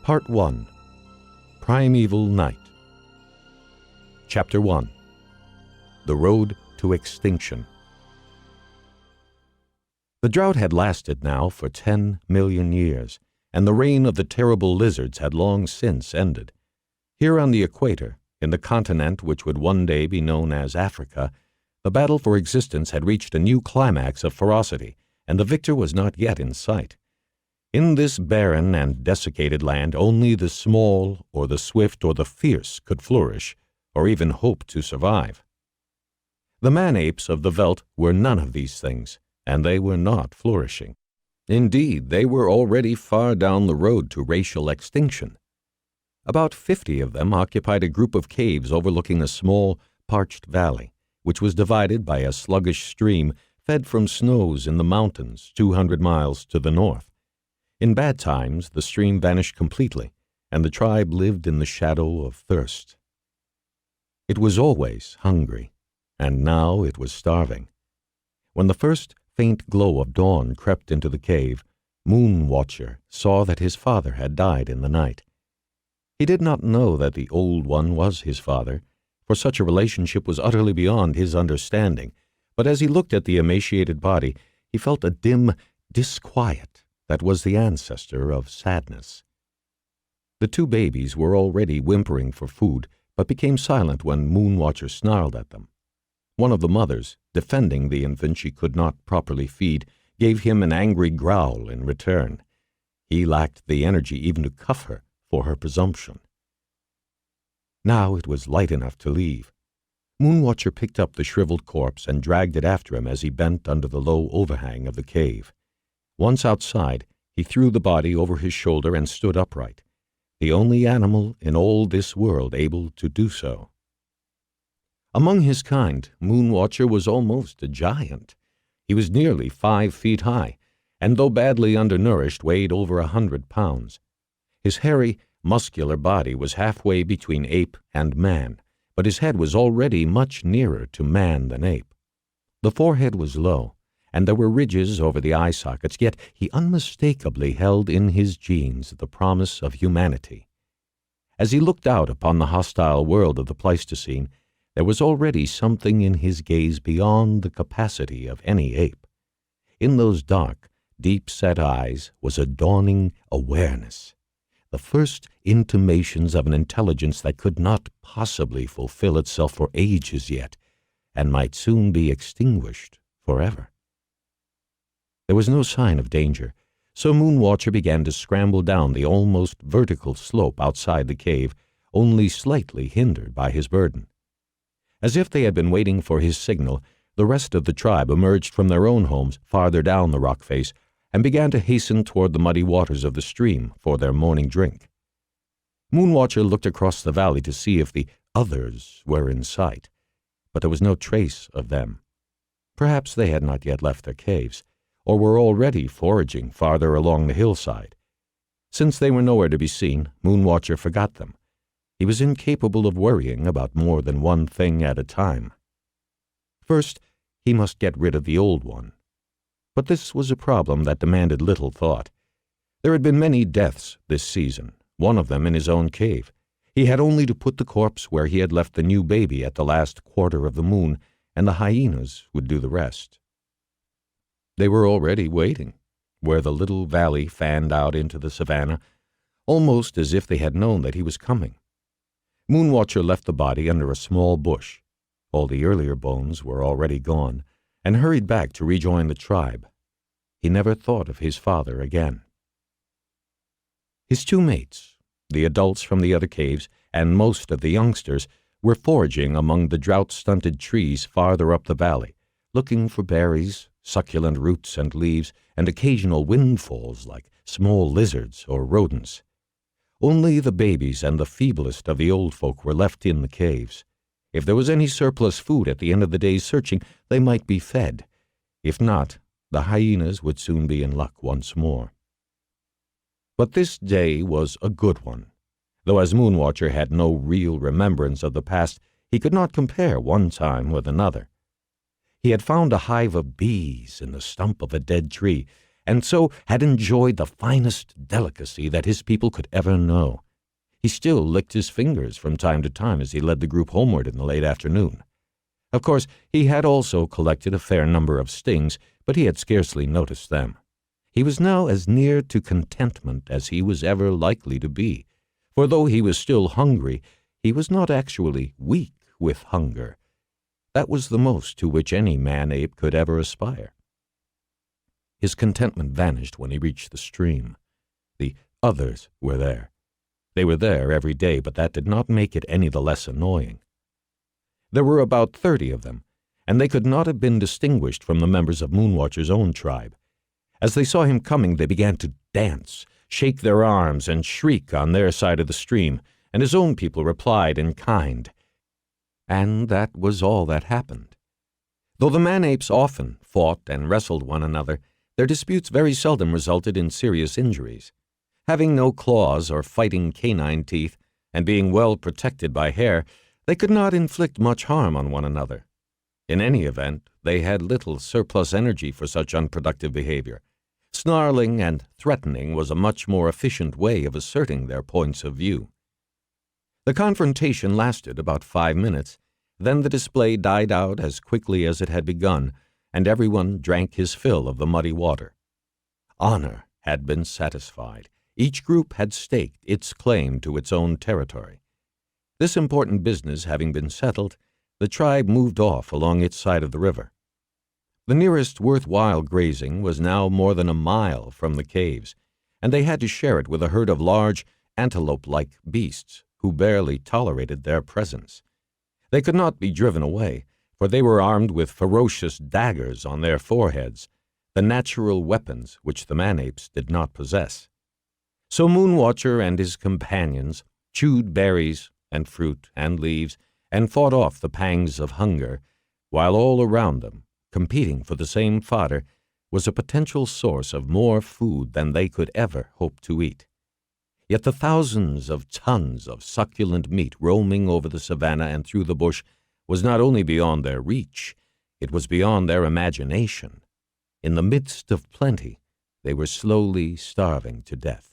Part 1. Primeval Night. Chapter 1. The Road to Extinction. The drought had lasted now for 10 million years, and the reign of the terrible lizards had long since ended. Here on the Equator, in the continent which would one day be known as Africa, the battle for existence had reached a new climax of ferocity, and the victor was not yet in sight. In this barren and desiccated land, only the small or the swift or the fierce could flourish, or even hope to survive. The man-apes of the veldt were none of these things, and they were not flourishing. Indeed, they were already far down the road to racial extinction. About 50 of them occupied a group of caves overlooking a small, parched valley, which was divided by a sluggish stream fed from snows in the mountains 200 miles to the north. In bad times, the stream vanished completely, and the tribe lived in the shadow of thirst. It was always hungry, and now it was starving. When the first faint glow of dawn crept into the cave, Moon Watcher saw that his father had died in the night. He did not know that the Old One was his father, for such a relationship was utterly beyond his understanding, but as he looked at the emaciated body, he felt a dim disquiet that was the ancestor of sadness. The two babies were already whimpering for food, but became silent when Moon Watcher snarled at them. One of the mothers, defending the infant she could not properly feed, gave him an angry growl in return. He lacked the energy even to cuff her for her presumption. Now it was light enough to leave. Moon Watcher picked up the shriveled corpse and dragged it after him as he bent under the low overhang of the cave. Once outside, he threw the body over his shoulder and stood upright, the only animal in all this world able to do so. Among his kind, Moon Watcher was almost a giant. He was nearly 5 feet high, and though badly undernourished, weighed over 100 pounds. His hairy, muscular body was halfway between ape and man, but his head was already much nearer to man than ape. The forehead was low, and there were ridges over the eye sockets, yet he unmistakably held in his genes the promise of humanity. As he looked out upon the hostile world of the Pleistocene, there was already something in his gaze beyond the capacity of any ape. In those dark, deep-set eyes was a dawning awareness, the first intimations of an intelligence that could not possibly fulfill itself for ages yet, and might soon be extinguished forever. There was no sign of danger, so Moon Watcher began to scramble down the almost vertical slope outside the cave, only slightly hindered by his burden. As if they had been waiting for his signal, the rest of the tribe emerged from their own homes farther down the rock face and began to hasten toward the muddy waters of the stream for their morning drink. Moon Watcher looked across the valley to see if the others were in sight, but there was no trace of them. Perhaps they had not yet left their caves, or were already foraging farther along the hillside. Since they were nowhere to be seen, Moon Watcher forgot them. He was incapable of worrying about more than one thing at a time. First, he must get rid of the Old One. But this was a problem that demanded little thought. There had been many deaths this season, one of them in his own cave. He had only to put the corpse where he had left the new baby at the last quarter of the moon, and the hyenas would do the rest. They were already waiting, where the little valley fanned out into the savannah, almost as if they had known that he was coming. Moon Watcher left the body under a small bush. All the earlier bones were already gone, and hurried back to rejoin the tribe. He never thought of his father again. His two mates, the adults from the other caves, and most of the youngsters, were foraging among the drought-stunted trees farther up the valley, looking for berries, succulent roots and leaves, and occasional windfalls like small lizards or rodents. Only the babies and the feeblest of the old folk were left in the caves. If there was any surplus food at the end of the day's searching, they might be fed. If not, the hyenas would soon be in luck once more. But this day was a good one. Though as Moon Watcher had no real remembrance of the past, he could not compare one time with another. He had found a hive of bees in the stump of a dead tree, and so had enjoyed the finest delicacy that his people could ever know. He still licked his fingers from time to time as he led the group homeward in the late afternoon. Of course, he had also collected a fair number of stings, but he had scarcely noticed them. He was now as near to contentment as he was ever likely to be, for though he was still hungry, he was not actually weak with hunger. That was the most to which any man-ape could ever aspire. His contentment vanished when he reached the stream. The others were there. They were there every day, but that did not make it any the less annoying. There were about 30 of them, and they could not have been distinguished from the members of Moonwatcher's own tribe. As they saw him coming, they began to dance, shake their arms, and shriek on their side of the stream, and his own people replied in kind. And that was all that happened. Though the man-apes often fought and wrestled one another, their disputes very seldom resulted in serious injuries. Having no claws or fighting canine teeth, and being well protected by hair, they could not inflict much harm on one another. In any event, they had little surplus energy for such unproductive behavior. Snarling and threatening was a much more efficient way of asserting their points of view. The confrontation lasted about 5 minutes. Then the display died out as quickly as it had begun, and everyone drank his fill of the muddy water. Honor had been satisfied. Each group had staked its claim to its own territory. This important business having been settled, the tribe moved off along its side of the river. The nearest worthwhile grazing was now more than a mile from the caves, and they had to share it with a herd of large, antelope-like beasts who barely tolerated their presence. They could not be driven away, for they were armed with ferocious daggers on their foreheads, the natural weapons which the man-apes did not possess. So Moonwatcher and his companions chewed berries and fruit and leaves and fought off the pangs of hunger, while all around them, competing for the same fodder, was a potential source of more food than they could ever hope to eat. Yet the thousands of tons of succulent meat roaming over the savannah and through the bush was not only beyond their reach, it was beyond their imagination. In the midst of plenty, they were slowly starving to death.